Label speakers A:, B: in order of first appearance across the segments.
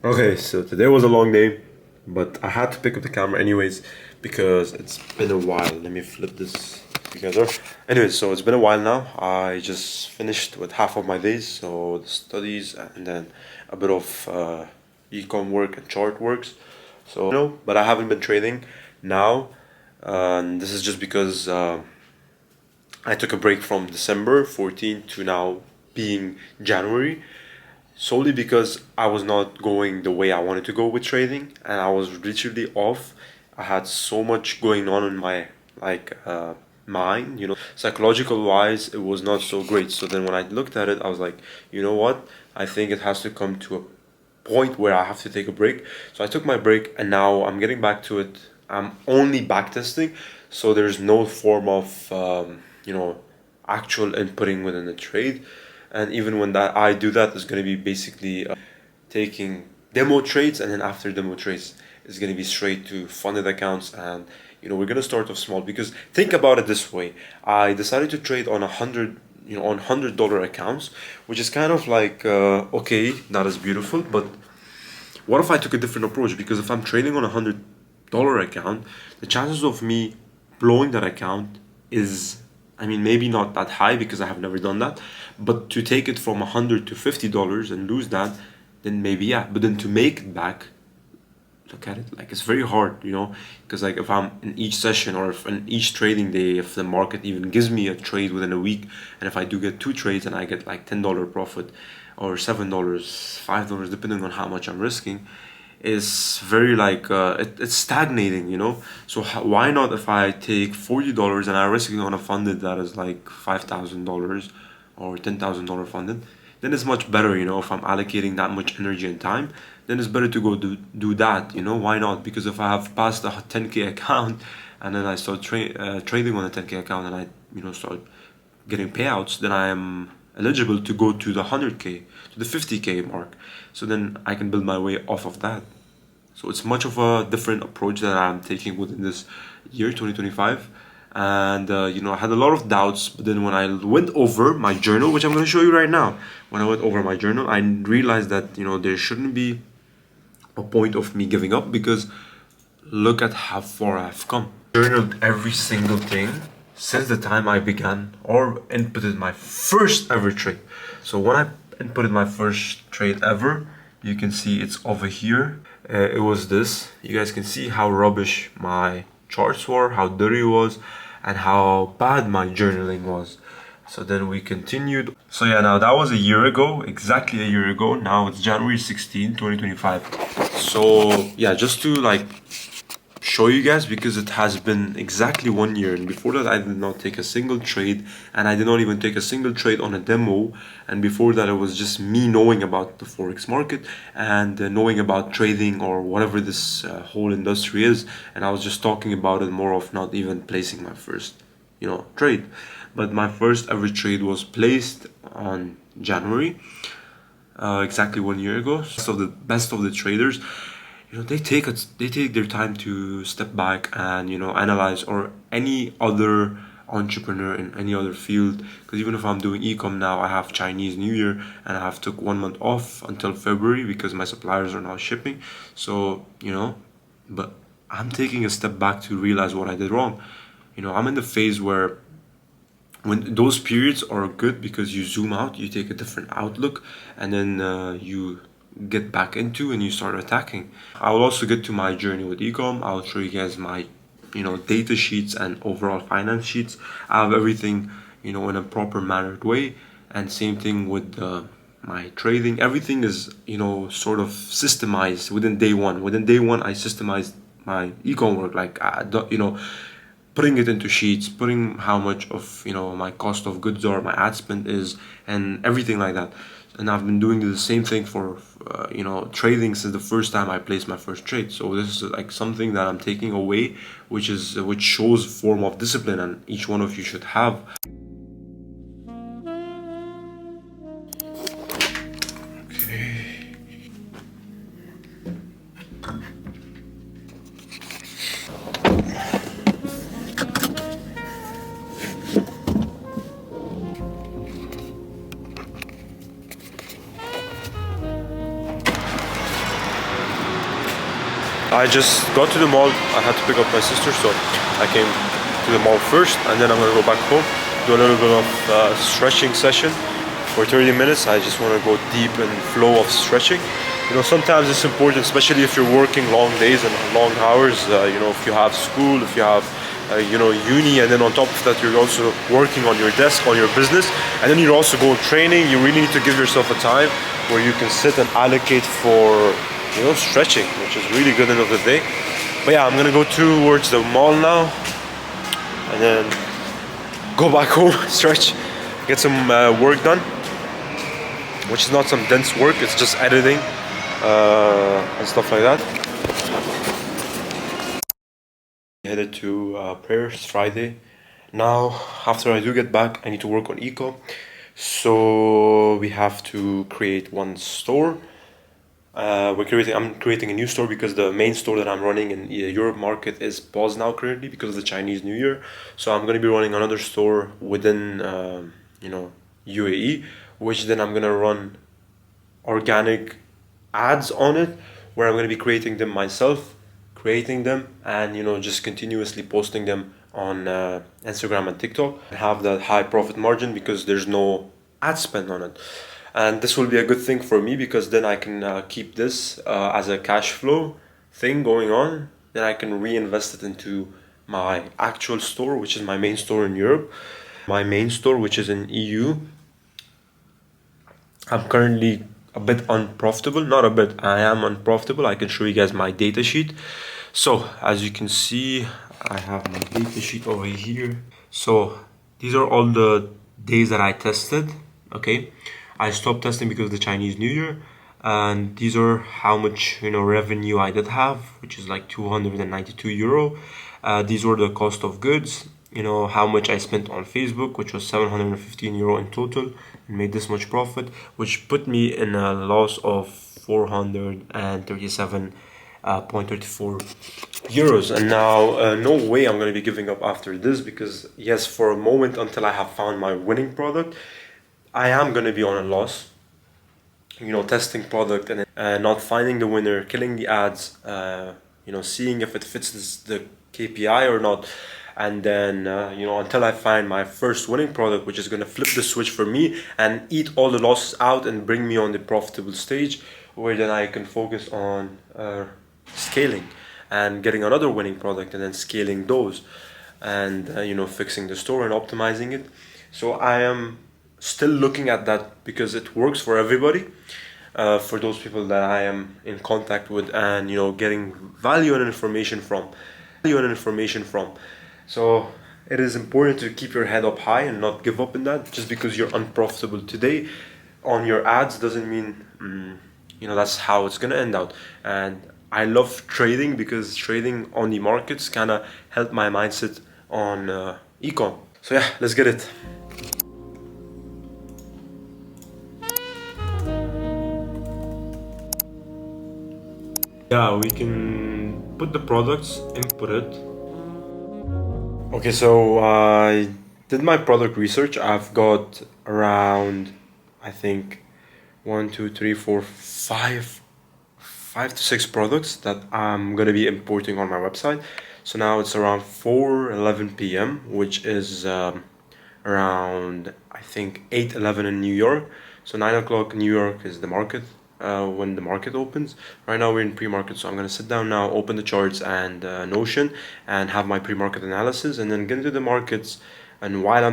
A: Okay, so today was a long day, but I had to pick up the camera anyways because it's been a while. Let me flip this together. Anyways, so it's been a while now. I just finished with half of my days, so the studies and then a bit of ecom work and chart works. So, but I haven't been trading now, and this is just because I took a break from December 14 to now being January, solely because I was not going the way I wanted to go with trading, and I was literally off. I had so much going on in my mind, psychological wise, it was not so great. So then when I looked at it, I was like, you know what? I think it has to come to a point where I have to take a break. So I took my break, and now I'm getting back to it. I'm only backtesting, so there's no form of actual inputting within the trade. And even when that I do that, it's going to be basically taking demo trades, and then after demo trades, it's going to be straight to funded accounts. And we're going to start off small, because think about it this way: I decided to trade on on $100 accounts, which is kind of like okay, that is beautiful, but what if I took a different approach? Because if I'm trading on $100 account, the chances of me blowing that account is, I mean, maybe not that high because I have never done that. But to take it from $100 to $50 and lose that, then maybe yeah. But then to make it back, look at it, like it's very hard, because like if I'm in each session, or if in each trading day, if the market even gives me a trade within a week, and if I do get two trades and I get like $10 profit, or $7, $5, depending on how much I'm risking, is very like it's stagnating, so why not, if I take $40 and I'm risking on a funded that is like $5,000 or $10,000 funded, then it's much better, if I'm allocating that much energy and time, then it's better to go do that, why not? Because if I have passed a 10k account, and then I start trading on a 10k account, and I start getting payouts, then I am eligible to go to the 100k, to the 50k mark. So then I can build my way off of that. So it's much of a different approach that I'm taking within this year 2025. And I had a lot of doubts, but then when I went over my journal, which I'm going to show you right now, when I went over my journal, I realized that there shouldn't be a point of me giving up, because look at how far I've come. Journaled every single thing since the time I began or inputted my first ever trade. So when I inputted my first trade ever, you can see it's over here. It was this. You guys can see how rubbish my charts were, how dirty it was, and how bad my journaling was. So then we continued. So yeah, now that was a year ago, exactly a year ago. Now it's January 16, 2025. So yeah, just to like show you guys, because it has been exactly 1 year, and before that I did not take a single trade, and I did not even take a single trade on a demo. And before that, it was just me knowing about the forex market, and knowing about trading, or whatever this whole industry is, and I was just talking about it, more of not even placing my first trade. But my first ever trade was placed on January, exactly 1 year ago. So the best of the traders, they take their time to step back and analyze, or any other entrepreneur in any other field. Because even if I'm doing ecom now, I have Chinese New Year, and I have took 1 month off until February because my suppliers are now shipping. So but I'm taking a step back to realize what I did wrong. I'm in the phase where, when those periods are good, because you zoom out, you take a different outlook, and then you get back into and you start attacking. I will also get to my journey with ecom. I'll show you guys my data sheets and overall finance sheets. I have everything in a proper mannered way, and same thing with my trading. Everything is sort of systemized within day one. Within day one, I systemized my ecom work, like putting it into sheets, putting how much of my cost of goods or my ad spend is, and everything like that. And I've been doing the same thing for trading since the first time I placed my first trade. So this is like something that I'm taking away, which shows a form of discipline, and each one of you should have. I just got to the mall. I had to pick up my sister, so I came to the mall first, and then I'm gonna go back home, do a little bit of stretching session for 30 minutes. I just want to go deep in flow of stretching. You know, sometimes it's important, especially if you're working long days and long hours. You know, if you have school, if you have you know, uni, and then on top of that you're also working on your desk, on your business, and then you're also going training. You really need to give yourself a time where you can sit and allocate for, you know, stretching, which is really good end of the day. But yeah, I'm gonna go towards the mall now, and then go back home, stretch, get some work done, which is not some dense work, it's just editing and stuff like that. Headed to prayers Friday. Now, after I do get back, I need to work on ecom. So we have to create one store. I'm creating a new store because the main store that I'm running in Europe market is paused now currently because of the Chinese New Year. So I'm going to be running another store within you know, UAE, which then I'm going to run organic ads on it, where I'm going to be creating them myself, and, you know, just continuously posting them on Instagram and TikTok, and have that high profit margin because there's no ad spend on it. And this will be a good thing for me because then I can keep this as a cash flow thing going on. Then I can reinvest it into my actual store, which is my main store in Europe. My main store, which is in EU. I'm currently a bit unprofitable, not a bit, I am unprofitable. I can show you guys my data sheet. So as you can see, I have my data sheet over here. So these are all the days that I tested. Okay, I stopped testing because of the Chinese New Year, and these are how much, you know, revenue I did have, which is like 292 euro. These were the cost of goods, you know, how much I spent on Facebook, which was 715 euro in total, and made this much profit, which put me in a loss of 437.34 euros. And now no way I'm going to be giving up after this, because yes, for a moment, until I have found my winning product, I am going to be on a loss, you know, testing product and not finding the winner, killing the ads, you know, seeing if it fits the KPI or not. And then, you know, until I find my first winning product, which is going to flip the switch for me and eat all the losses out and bring me on the profitable stage, where then I can focus on scaling and getting another winning product and then scaling those, and, you know, fixing the store and optimizing it. So I am still looking at that because it works for everybody. For those people that I am in contact with and, you know, getting value and information from. So it is important to keep your head up high and not give up in that. Just because you're unprofitable today on your ads doesn't mean, you know, that's how it's gonna end out. And I love trading because trading on the markets kind of helped my mindset on ecom. So yeah, let's get it. Yeah, we can put the products, input it. Okay, so I did my product research. I've got around, I think, 5 to 6 products that I'm gonna be importing on my website. So now it's around 4:11 p.m., which is around, I think, 8:11 in New York. So 9 o'clock in New York is the market. When the market opens. Right now we're in pre-market, so I'm gonna sit down now, open the charts and Notion, and have my pre-market analysis, and then get into the markets. And while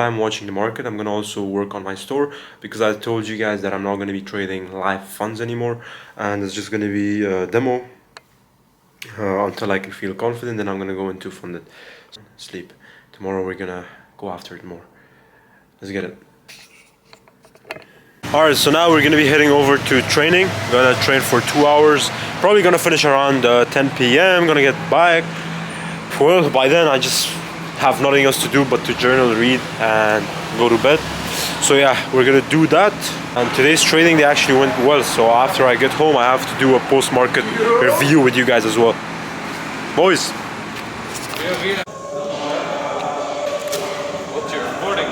A: I'm watching the market, I'm gonna also work on my store, because I told you guys that I'm not gonna be trading live funds anymore, and it's just gonna be a demo until I can feel confident. Then I'm gonna go into funded. Sleep. Tomorrow we're gonna go after it more. Let's get it. Alright, so now we're going to be heading over to training. Gonna train for 2 hours. Probably gonna finish around 10 p.m. Gonna get back. Well, by then I just have nothing else to do but to journal, read, and go to bed. So yeah, we're gonna do that. And today's trading, they actually went well. So after I get home, I have to do a post-market review with you guys as well. Boys.
B: What's your recording?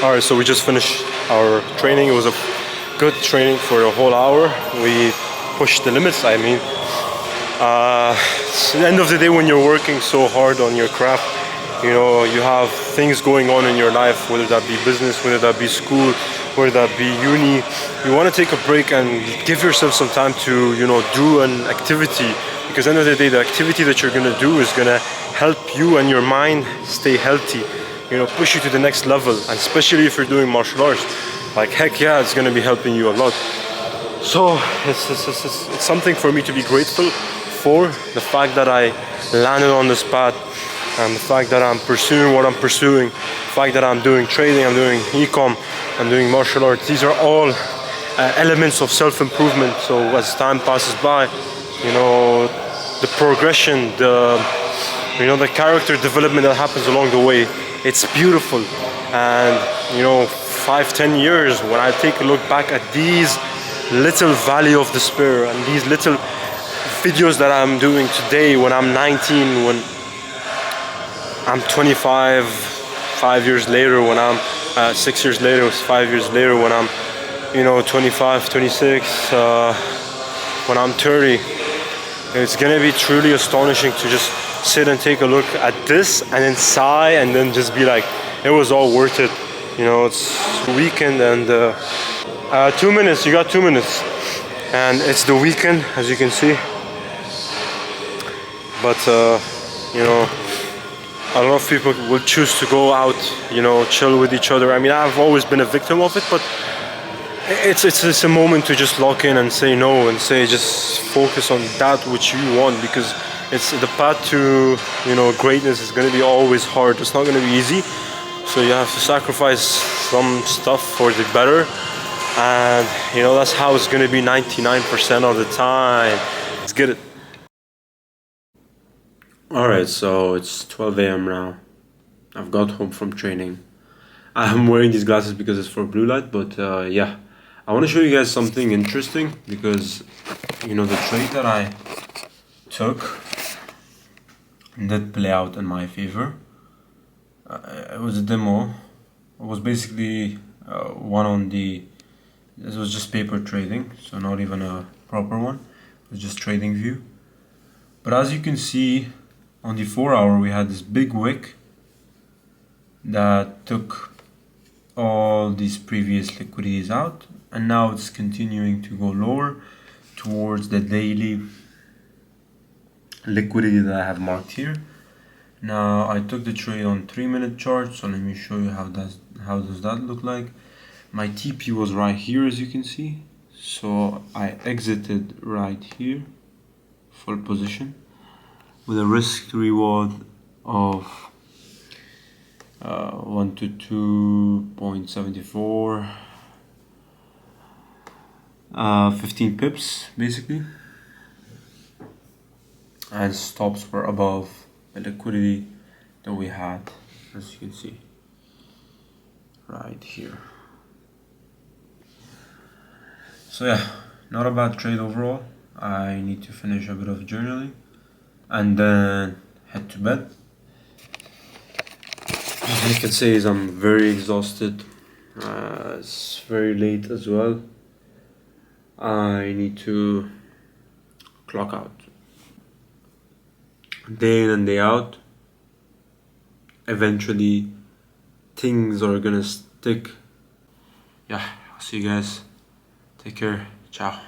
A: Alright, so we just finished our training. It was a good training for a whole hour. We pushed the limits, I mean. It's the end of the day when you're working so hard on your craft, you know, you have things going on in your life, whether that be business, whether that be school, whether that be uni. You want to take a break and give yourself some time to, you know, do an activity, because at the end of the day, the activity that you're going to do is going to help you and your mind stay healthy, you know, push you to the next level. And especially if you're doing martial arts, like heck yeah, it's going to be helping you a lot. So it's something for me to be grateful for, the fact that I landed on this path, and the fact that I'm pursuing what I'm pursuing, the fact that I'm doing trading, I'm doing ecom, I'm doing martial arts. These are all elements of self-improvement. So as time passes by, you know, the progression, you know, the character development that happens along the way, it's beautiful. And you know, 5-10 years, when I take a look back at these little valley of despair and these little videos that I'm doing today, when I'm 19, when I'm 25, 5 years later, when I'm 6 years later, 5 years later, when I'm, you know, 25, 26, when I'm 30, it's gonna be truly astonishing to just sit and take a look at this and then sigh and then just be like, it was all worth it. You know, it's weekend and 2 minutes, you got 2 minutes. And it's the weekend, as you can see. But, you know, a lot of people will choose to go out, you know, chill with each other. I mean, I've always been a victim of it, but it's a moment to just lock in and say no, and say just focus on that which you want, because it's the path to, you know, greatness is going to be always hard. It's not going to be easy, so you have to sacrifice some stuff for the better, and you know, that's how it's going to be 99% of the time. Let's get it. Alright, so it's 12 a.m. now. I've got home from training. I'm wearing these glasses because it's for blue light, but yeah. I want to show you guys something interesting, because, you know, the trade that I took did play out in my favor. It was a demo. It was basically one on the... This was just paper trading, so not even a proper one. It was just trading view. But as you can see, on the 4 hour we had this big wick that took all these previous liquidities out, and now it's continuing to go lower towards the daily liquidity that I have marked here. Now I took the trade on 3-minute chart, so let me show you how does that look like. My TP was right here, as you can see, so I exited right here, full position, with a risk to reward of 1 to 2.74, 15 pips basically, and stops were above the liquidity that we had, as you can see right here. So yeah, not a bad trade overall. I need to finish a bit of journaling and then head to bed. All I can say is I'm very exhausted. It's very late as well. I need to clock out. Day in and day out. Eventually things are gonna stick. Yeah, I'll see you guys. Take care. Ciao.